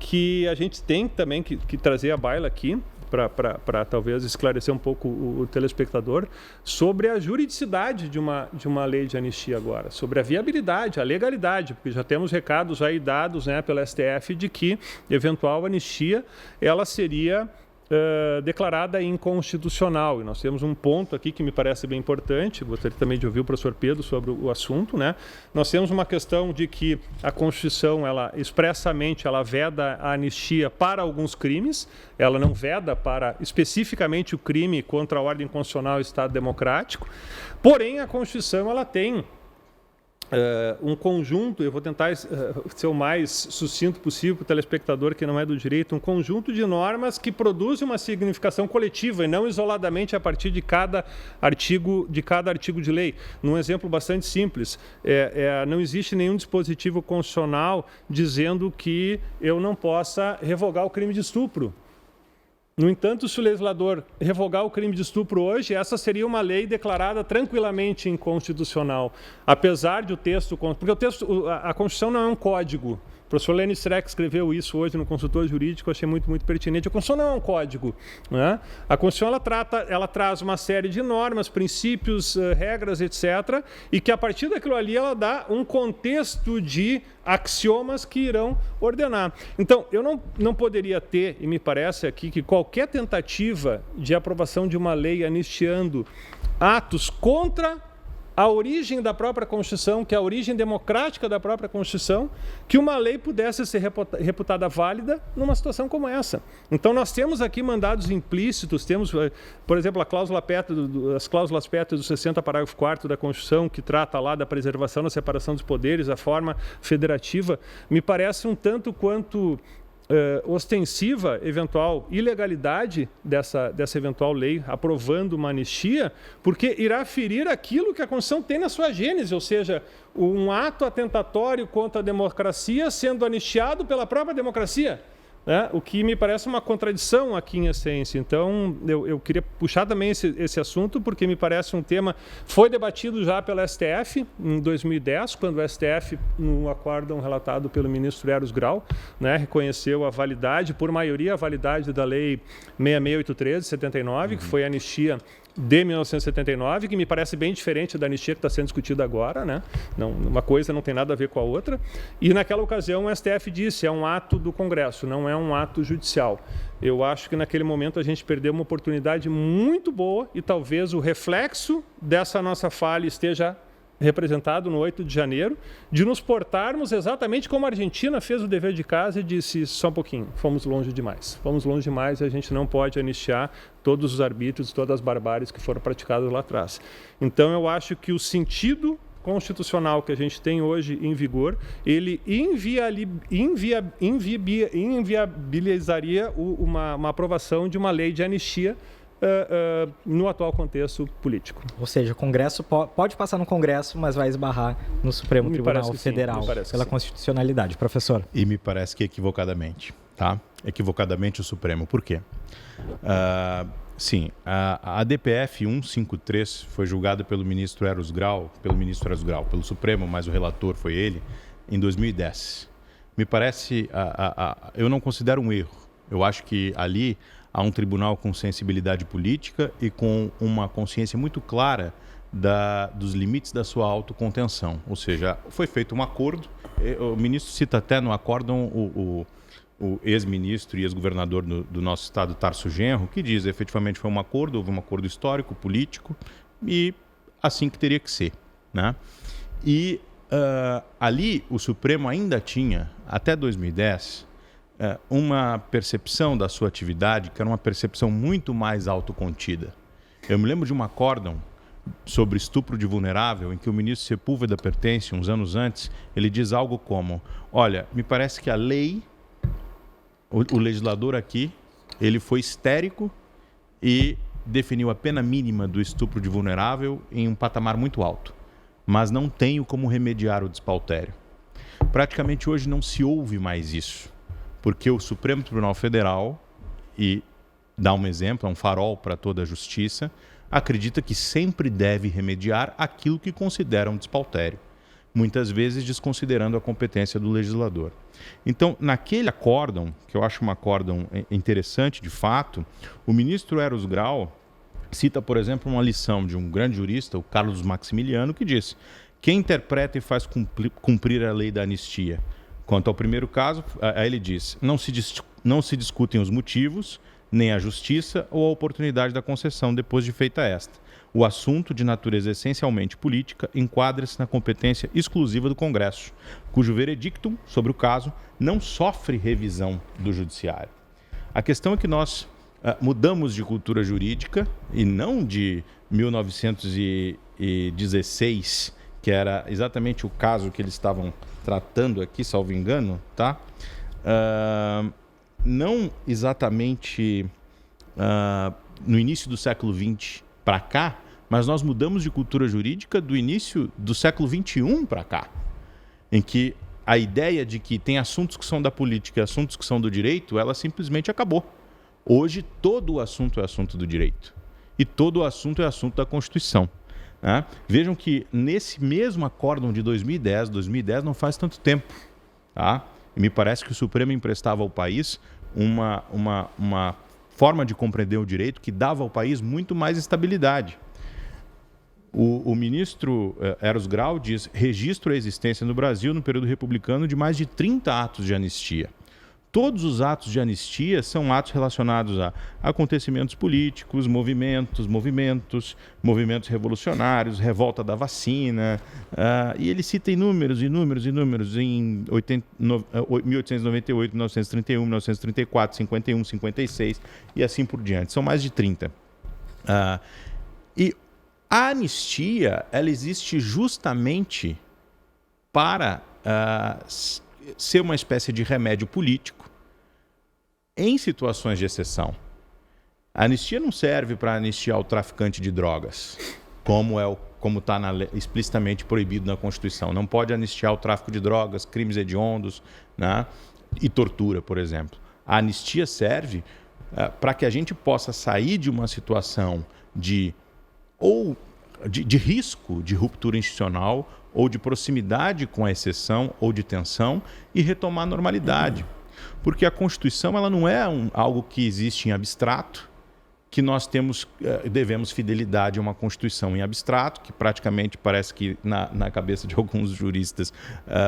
que a gente tem também que trazer à baila aqui, para talvez esclarecer um pouco o telespectador, sobre a juridicidade de uma lei de anistia agora, sobre a viabilidade, a legalidade, porque já temos recados aí dados, né, pela STF de que eventual anistia ela seria declarada inconstitucional. E nós temos um ponto aqui que me parece bem importante, gostaria também de ouvir o professor Pedro sobre o assunto, né? Nós temos uma questão de que a Constituição, ela expressamente, ela veda a anistia para alguns crimes, ela não veda para especificamente o crime contra a ordem constitucional e o Estado democrático, porém a Constituição, ela tem um conjunto, eu vou tentar ser o mais sucinto possível para o telespectador que não é do direito, um conjunto de normas que produzem uma significação coletiva e não isoladamente a partir de cada artigo de lei. Num exemplo bastante simples, não existe nenhum dispositivo constitucional dizendo que eu não possa revogar o crime de estupro. No entanto, se o legislador revogar o crime de estupro hoje, essa seria uma lei declarada tranquilamente inconstitucional, apesar de o texto... Porque a Constituição não é um código. O professor Lênin Streck escreveu isso hoje no Consultor Jurídico, eu achei muito, muito pertinente. A Constituição não é um código, né? A Constituição ela traz uma série de normas, princípios, regras, etc., e que a partir daquilo ali ela dá um contexto de axiomas que irão ordenar. Então, eu não poderia ter, e me parece aqui, que qualquer tentativa de aprovação de uma lei anistiando atos contra a origem da própria Constituição, que é a origem democrática da própria Constituição, que uma lei pudesse ser reputada válida numa situação como essa. Então, nós temos aqui mandados implícitos, temos, por exemplo, as cláusulas pétreas do 60, parágrafo 4º da Constituição, que trata lá da preservação da separação dos poderes, a forma federativa, me parece um tanto quanto ostensiva eventual ilegalidade dessa eventual lei aprovando uma anistia, porque irá ferir aquilo que a Constituição tem na sua gênese, ou seja, um ato atentatório contra a democracia sendo anistiado pela própria democracia. O que me parece uma contradição aqui em essência. Então, eu queria puxar também esse assunto, porque me parece um tema... Foi debatido já pela STF em 2010, quando o STF, no acórdão relatado pelo ministro Eros Grau, né, reconheceu a validade, por maioria, a validade da Lei 66813 de 79, que foi a anistia de 1979, que me parece bem diferente da anistia que está sendo discutida agora, né? Não, uma coisa não tem nada a ver com a outra. E naquela ocasião o STF disse, é um ato do Congresso, não é um ato judicial. Eu acho que naquele momento a gente perdeu uma oportunidade muito boa e talvez o reflexo dessa nossa falha esteja representado no 8 de janeiro, de nos portarmos exatamente como a Argentina fez o dever de casa e disse, só um pouquinho, fomos longe demais e a gente não pode anistiar todos os arbítrios, todas as barbáries que foram praticadas lá atrás. Então, eu acho que o sentido constitucional que a gente tem hoje em vigor, ele inviabilizaria uma aprovação de uma lei de anistia no atual contexto político. Ou seja, o Congresso pode passar no Congresso, mas vai esbarrar no Supremo Tribunal Federal pela constitucionalidade. Professor? E me parece que equivocadamente, tá? Equivocadamente o Supremo. Por quê? Sim, a DPF 153 foi julgada pelo ministro Eros Grau, pelo Supremo, mas o relator foi ele, em 2010. Me parece, eu não considero um erro. Eu acho que ali há um tribunal com sensibilidade política e com uma consciência muito clara dos limites da sua autocontenção. Ou seja, foi feito um acordo, o ministro cita até no acórdão o ex-ministro e ex-governador do nosso estado, Tarso Genro, que diz efetivamente foi um acordo, houve um acordo histórico, político, e assim que teria que ser, né? E ali o Supremo ainda tinha, até 2010, uma percepção da sua atividade que era uma percepção muito mais autocontida. Eu me lembro de um acórdão sobre estupro de vulnerável, em que o ministro Sepúlveda Pertence, uns anos antes, ele diz algo como, olha, me parece que a lei, o legislador aqui, ele foi histérico e definiu a pena mínima do estupro de vulnerável em um patamar muito alto, mas não tenho como remediar o despautério. Praticamente hoje não se ouve mais isso, porque o Supremo Tribunal Federal, e dá um exemplo, é um farol para toda a justiça, acredita que sempre deve remediar aquilo que considera um despautério. muitas vezes desconsiderando a competência do legislador. Então, naquele acórdão, que eu acho um acórdão interessante de fato, o ministro Eros Grau cita, por exemplo, uma lição de um grande jurista, o Carlos Maximiliano, que diz: quem interpreta e faz cumprir a lei da anistia? Quanto ao primeiro caso, aí ele diz: não se discutem os motivos, nem a justiça ou a oportunidade da concessão depois de feita esta. O assunto, de natureza essencialmente política, enquadra-se na competência exclusiva do Congresso, cujo veredicto sobre o caso não sofre revisão do Judiciário. A questão é que nós mudamos de cultura jurídica, e não de 1916, que era exatamente o caso que eles estavam tratando aqui, salvo engano, tá? Não exatamente no início do século XX para cá, mas nós mudamos de cultura jurídica do início do século XXI para cá, em que a ideia de que tem assuntos que são da política e assuntos que são do direito, ela simplesmente acabou. Hoje, todo o assunto é assunto do direito e todo o assunto é assunto da Constituição. Né? Vejam que nesse mesmo acórdão de 2010 não faz tanto tempo, tá? E me parece que o Supremo emprestava ao país uma forma de compreender o direito que dava ao país muito mais estabilidade. O ministro Eros Grau diz: registro a existência no Brasil, no período republicano, de mais de 30 atos de anistia. Todos os atos de anistia são atos relacionados a acontecimentos políticos, movimentos revolucionários, revolta da vacina, e ele cita inúmeros, em 1898, 1931, 1934, 51, 56 e assim por diante. São mais de 30. E a anistia, ela existe justamente para ser uma espécie de remédio político em situações de exceção. A anistia não serve para anistiar o traficante de drogas, como está explicitamente proibido na Constituição. Não pode anistiar o tráfico de drogas, crimes hediondos, né, e tortura, por exemplo. A anistia serve para que a gente possa sair de uma situação de risco de ruptura institucional ou de proximidade com a exceção ou de tensão e retomar a normalidade. Porque a Constituição ela não é algo que existe em abstrato, que nós devemos fidelidade a uma Constituição em abstrato, que praticamente parece que na cabeça de alguns juristas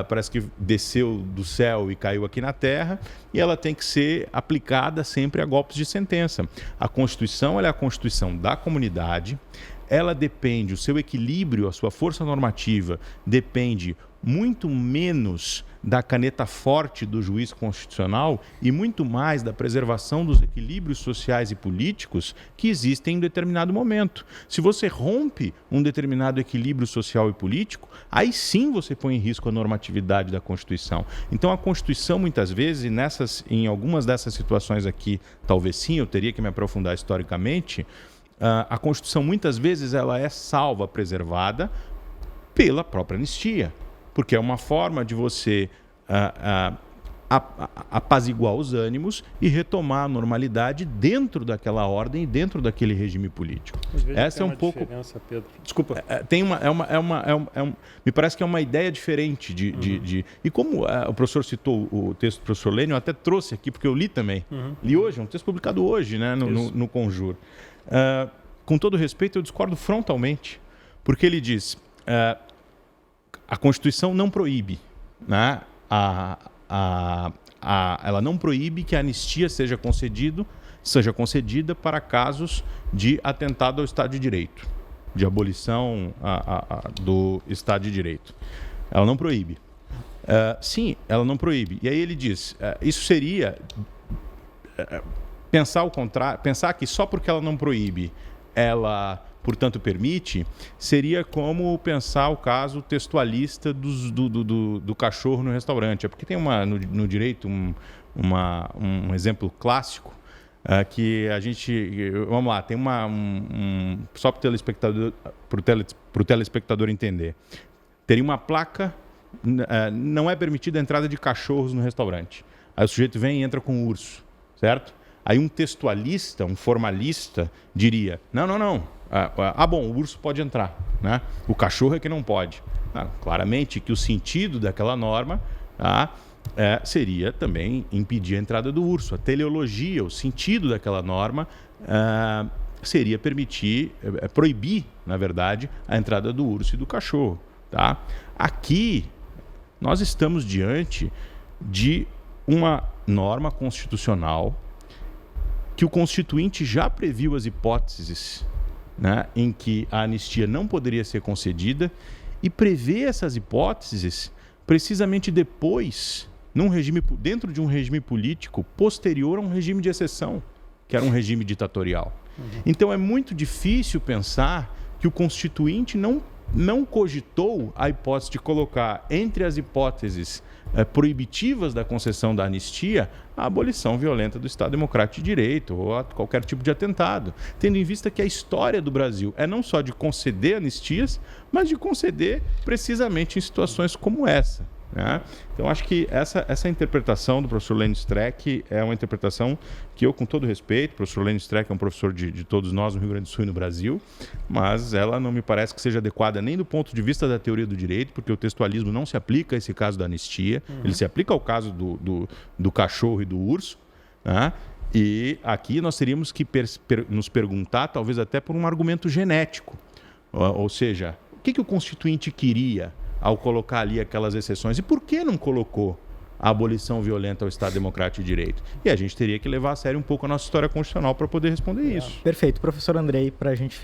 parece que desceu do céu e caiu aqui na terra, e ela tem que ser aplicada sempre a golpes de sentença. A Constituição ela é a Constituição da comunidade, ela depende, o seu equilíbrio, a sua força normativa depende muito menos da caneta forte do juiz constitucional e muito mais da preservação dos equilíbrios sociais e políticos que existem em um determinado momento. Se você rompe um determinado equilíbrio social e político, aí sim você põe em risco a normatividade da Constituição. Então a Constituição muitas vezes, em algumas dessas situações aqui, talvez sim, eu teria que me aprofundar historicamente, a Constituição muitas vezes ela é salva, preservada pela própria anistia, porque é uma forma de você apaziguar os ânimos e retomar a normalidade dentro daquela ordem e dentro daquele regime político. Essa é um pouco. Pedro. Desculpa. Me parece que é uma ideia diferente E como o professor citou o texto do professor Lênio, eu até trouxe aqui porque eu li também. Li hoje, é um texto publicado hoje, né, no Conjur. Com todo respeito, eu discordo frontalmente, porque ele diz: a Constituição não proíbe, né, ela não proíbe que a anistia seja concedida para casos de atentado ao Estado de Direito, de abolição do Estado de Direito. Ela não proíbe. Sim, ela não proíbe. E aí ele diz: isso seria pensar o contrário, pensar que só porque ela não proíbe, ela, portanto, permite, seria como pensar o caso textualista do cachorro no restaurante. É porque tem no direito um exemplo clássico que a gente... Vamos lá, tem só para o telespectador entender. Teria uma placa: não é permitida a entrada de cachorros no restaurante. Aí o sujeito vem e entra com um urso, certo? Aí um textualista, um formalista, diria, não. Bom, o urso pode entrar, né? O cachorro é que não pode. Claramente que o sentido daquela norma seria também impedir a entrada do urso. A teleologia, o sentido daquela norma seria proibir, na verdade, a entrada do urso e do cachorro. Tá? Aqui, nós estamos diante de uma norma constitucional que o Constituinte já previu as hipóteses, né, em que a anistia não poderia ser concedida e prevê essas hipóteses precisamente depois, dentro de um regime político posterior a um regime de exceção, que era um regime ditatorial. Então é muito difícil pensar que o Constituinte não cogitou a hipótese de colocar entre as hipóteses proibitivas da concessão da anistia a abolição violenta do Estado Democrático de Direito ou qualquer tipo de atentado, tendo em vista que a história do Brasil é não só de conceder anistias, mas de conceder precisamente em situações como essa. Né? Então, acho que essa interpretação do professor Lênio Streck é uma interpretação que eu, com todo respeito, o professor Lênio Streck é um professor de todos nós no Rio Grande do Sul e no Brasil, mas ela não me parece que seja adequada nem do ponto de vista da teoria do direito, porque o textualismo não se aplica a esse caso da anistia, ele se aplica ao caso do cachorro e do urso, né? E aqui nós teríamos que nos perguntar, talvez até por um argumento genético, ou seja, o que o Constituinte queria ao colocar ali aquelas exceções e por que não colocou a abolição violenta ao Estado Democrático de Direito? E a gente teria que levar a sério um pouco a nossa história constitucional para poder responder isso. Perfeito. Professor Andrei, para a gente